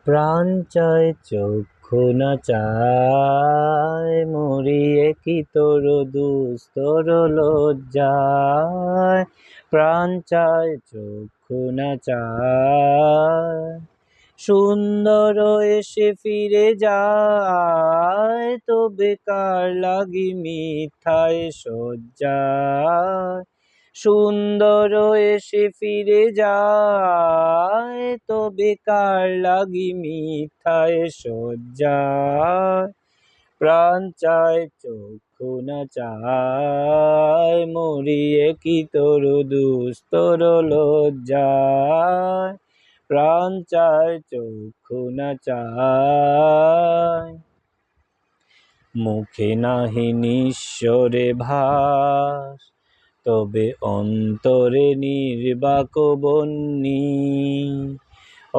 প্রাণ চায় চক্ষু না চায়, মরিয়ে কি তোর দুস্তর লজ্জায়। প্রাণ চায় চক্ষু না চায়, সুন্দর এসে ফিরে যায়, তবে কার লাগি মিথ্যায় সজ্জায়। সুন্দর এসে ফিরে যায়, তবে কার লাগি মিথ্যায় সজ্জায়। প্রাণ চায় চক্ষু না চায়, মরিয়ে কি তোর দুস্তর লজ্জায়। প্রাণ চায় চক্ষু না চায়, মুখে নাহি নিঃস্বরে ভাস, তবে অন্তরে নির্বাক বন্যী।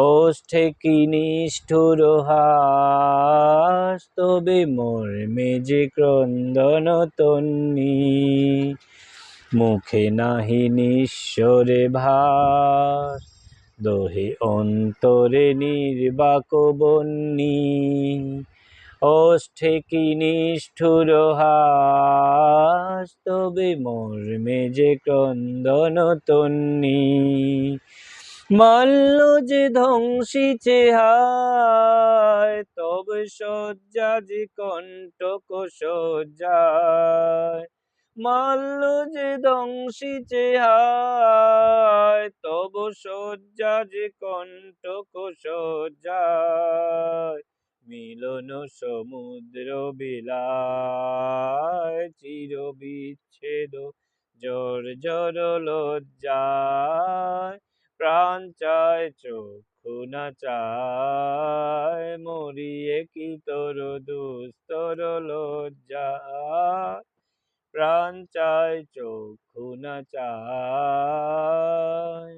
ওষ্ঠে কি নিষ্ঠুর হাস, তবে মর্মে যে ক্রন্দন তন্বী। মুখে নাহি নিঃস্বরে ভাস, দোহে অন্তরে নির্বাক বন্যী। ওষ্ঠে কি নিষ্ঠুর হাস, তবে মর্মে যে ক্রন্দন তন্বী। মল্ল যে ধ্বংসিছে হায়, তবে শয্যা যে কণ্টক সজ্জায়। মল্ল যে ধ্বংসিছে হায়, তব শয্যা যে কণ্টক সজ্জায়। মিলন সমুদ্র বিলায়, চির বিচ্ছেদ জর্জর লজ্জায়। প্রাণ চায় চক্ষু না চায়, মরিয়ে কি তোর দুস্তর লজ্জায়। প্রাণ চায় চক্ষু না চায়।